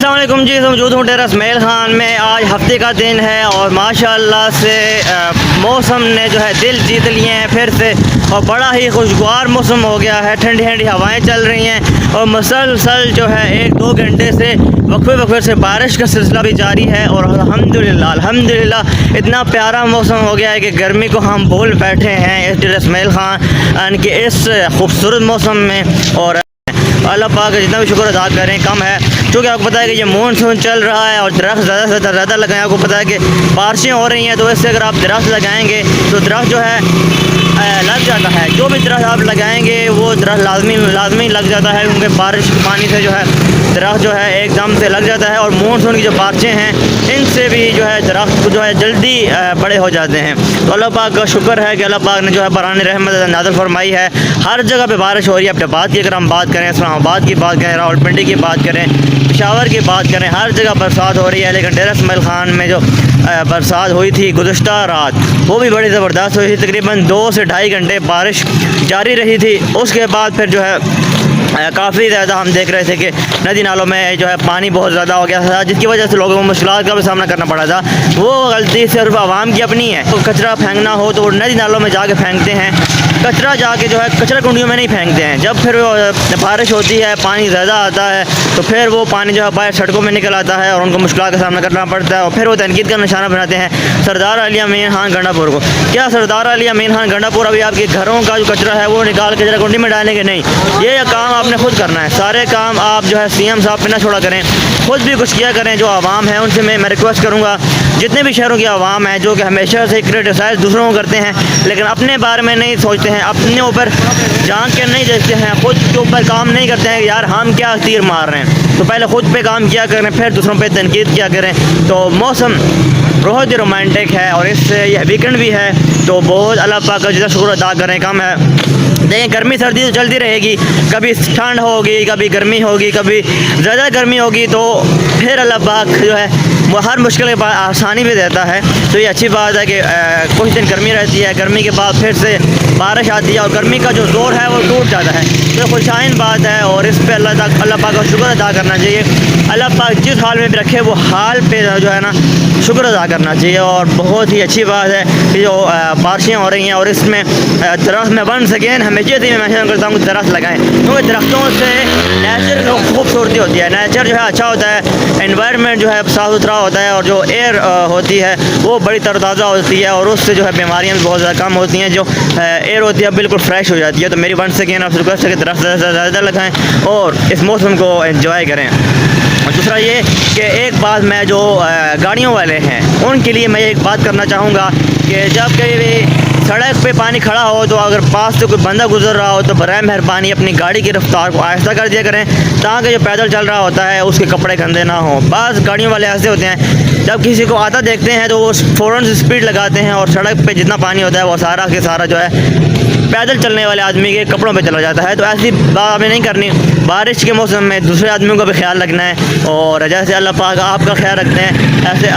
السلام علیکم جی، موجود ہوں ڈیرہ اسماعیل خان میں۔ آج ہفتے کا دن ہے اور ماشاءاللہ سے موسم نے جو ہے دل جیت لیے ہیں پھر سے، اور بڑا ہی خوشگوار موسم ہو گیا ہے۔ ٹھنڈی ٹھنڈی ہوائیں چل رہی ہیں اور مسلسل جو ہے 1-2 گھنٹے سے وقفے سے بارش کا سلسلہ بھی جاری ہے، اور الحمدللہ اتنا پیارا موسم ہو گیا ہے کہ گرمی کو ہم بھول بیٹھے ہیں اس ڈیرہ اسماعیل خان کے اس خوبصورت موسم میں۔ اور اللہ پاک کا جتنا بھی شکر ادا کریں کم ہے، چونکہ آپ کو پتہ ہے کہ یہ مونسون چل رہا ہے اور درخت زیادہ سے زیادہ لگائیں۔ آپ کو پتہ ہے کہ بارشیں ہو رہی ہیں، تو اس سے اگر آپ درخت لگائیں گے تو درخت جو ہے لگ جاتا ہے۔ جو بھی درخت آپ لگائیں گے وہ درخت لازمی لگ جاتا ہے، کیونکہ بارش کے پانی سے جو ہے درخت جو ہے ایک دم سے لگ جاتا ہے، اور مونسون کی جو بارشیں ہیں ان سے بھی جو ہے درخت جو ہے جلدی بڑے ہو جاتے ہیں۔ تو اللہ پاک کا شکر ہے کہ اللہ پاک نے جو ہے برہان رحمت نازل فرمائی ہے۔ ہر جگہ پہ بارش ہو رہی ہے۔ اپنے بات کی اگر ہم بات کریں، اسلام آباد کی بات کریں، راولپنڈی کی بات کریں، پشاور کی بات کریں، ہر جگہ برسات ہو رہی ہے۔ لیکن ڈیرہ اسماعیل خان میں جو برسات ہوئی تھی گزشتہ رات، وہ بھی بڑی زبردست ہوئی تھی۔ تقریباً 2 سے 2.5 گھنٹے بارش جاری رہی تھی۔ اس کے بعد پھر جو ہے کافی زیادہ ہم دیکھ رہے تھے کہ ندی نالوں میں جو ہے پانی بہت زیادہ ہو گیا تھا، جس کی وجہ سے لوگوں کو مشکلات کا بھی سامنا کرنا پڑا تھا۔ وہ غلطی صرف عوام کی اپنی ہے۔ تو کچرا پھینکنا ہو تو وہ ندی نالوں میں جا کے پھینکتے ہیں، کچرا جا کے جو ہے کچرا کنڈیوں میں نہیں پھینکتے ہیں۔ جب پھر بارش ہوتی ہے، پانی زیادہ آتا ہے، تو پھر وہ پانی جو ہے باہر سڑکوں میں نکل آتا ہے اور ان کو مشکلات کا سامنا کرنا پڑتا ہے، اور پھر وہ تنقید کا نشانہ بناتے ہیں سردار علی امین خان گنڈا پور کو۔ کیا سردار علی امین خان گنڈا پور ابھی آپ کے گھروں کا جو کچرا ہے وہ نکال کے کچرا کنڈی میں ڈالیں گے؟ نہیں، یہ کام آپ نے خود کرنا ہے۔ سارے کام آپ جو ہے سی ایم صاحب پہ نہ چھوڑا کریں، خود بھی کچھ کیا کریں۔ جو عوام ہے ان سے میں ریکویسٹ کروں گا، جتنے بھی شہروں کی عوام ہے جو کہ ہمیشہ سے کرٹیسائز دوسروں کو کرتے ہیں لیکن اپنے بارے میں نہیں سوچتے ہیں، اپنے اوپر جان کے نہیں دیکھتے ہیں، خود کے اوپر کام نہیں کرتے ہیں کہ یار ہم کیا تیر مار رہے ہیں، تو پہلے خود پہ کام کیا کریں، پھر دوسروں پہ تنقید کیا کریں۔ تو موسم بہت ہی رومانٹک ہے، اور اس سے یہ ویکنڈ بھی ہے، تو بہت اللہ پاک کا جتنا شکر ادا کریں کم ہے۔ دیکھیں گرمی سردی تو چلتی رہے گی، کبھی ٹھنڈ ہوگی، کبھی گرمی ہوگی، کبھی زیادہ گرمی ہوگی، تو پھر اللہ پاک جو ہے وہ ہر مشکل کے بعد آسانی بھی دیتا ہے۔ تو یہ اچھی بات ہے کہ کچھ دن گرمی رہتی ہے، گرمی کے بعد پھر سے بارش آتی ہے اور گرمی کا جو زور ہے وہ ٹوٹ جاتا ہے۔ تو خوشائن بات ہے، اور اس پہ اللہ پاک کا شکر ادا کرنا چاہیے۔ اللہ پاک جس حال میں بھی رکھے وہ حال پہ جو ہے نا شکر ادا کرنا چاہیے، اور بہت ہی اچھی بات ہے کہ جو بارشیں ہو رہی ہیں، اور اس میں درخت میں بن سکیں ہمیشہ سے میں کرتا ہوں کہ درخت لگائیں، کیونکہ درختوں سے نیچر کی خوبصورتی ہوتی ہے، نیچر جو ہے اچھا ہوتا ہے، انوائرمنٹ جو ہے صاف ستھرا ہوتا ہے، اور جو ایئر ہوتی ہے وہ بڑی تر تازہ ہوتی ہے، اور اس سے جو ہے بیماریاں بھی بہت زیادہ کم ہوتی ہیں۔ جو ایئر ہوتی ہے بالکل فریش ہو جاتی ہے۔ تو میری ون سیکنڈ آپ سے ریکویسٹ ہے کہ درخت زیادہ سے زیادہ لگائیں اور اس موسم کو انجوائے کریں۔ اور دوسرا یہ کہ ایک بات میں جو گاڑیوں والے ہیں ان کے لیے میں ایک بات کرنا چاہوں گا کہ جب کہیں بھی سڑک پہ پانی کھڑا ہو تو اگر پاس سے کوئی بندہ گزر رہا ہو تو برائے مہربانی اپنی گاڑی کی رفتار کو آہستہ کر دیا کریں، تاکہ جو پیدل چل رہا ہوتا ہے اس کے کپڑے گندے نہ ہوں۔ بعض گاڑیوں والے ایسے ہوتے ہیں جب کسی کو آتا دیکھتے ہیں تو وہ فوراً سے اسپیڈ لگاتے ہیں، اور سڑک پہ جتنا پانی ہوتا ہے وہ سارا کے سارا جو ہے پیدل چلنے والے آدمی کے کپڑوں پہ چلا جاتا ہے۔ تو ایسی بات ہمیں نہیں کرنی۔ بارش کے موسم میں دوسرے آدمیوں کا بھی خیال رکھنا ہے، اور جیسے اللہ پاک آپ کا خیال رکھتے ہیں ایسے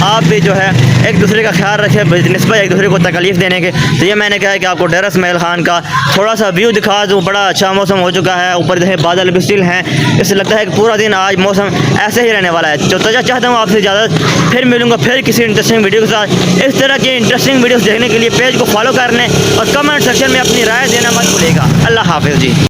آپ بھی جو ہے ایک دوسرے کا خیال رکھیں بنسبت ایک دوسرے کو تکلیف دینے کے۔ تو یہ میں نے کہا کہ آپ کو ڈیرہ اسماعیل خان کا تھوڑا سا ویو دکھا دوں۔ بڑا اچھا موسم ہو چکا ہے، اوپر دیکھیں بادل بھی اسٹل ہیں، اس سے لگتا ہے کہ پورا دن آج موسم ایسے ہی رہنے والا ہے۔ تو چاہتا ہوں آپ سے اجازت، پھر ملوں گا پھر کسی انٹرسٹنگ ویڈیو کے ساتھ۔ اس طرح کی انٹرسٹنگ ویڈیوز دیکھنے کے لیے پیج کو فالو کر لیں، اور کمنٹ سیکشن میں اپنی رائے دینا مت بھولیے گا۔ اللہ حافظ جی۔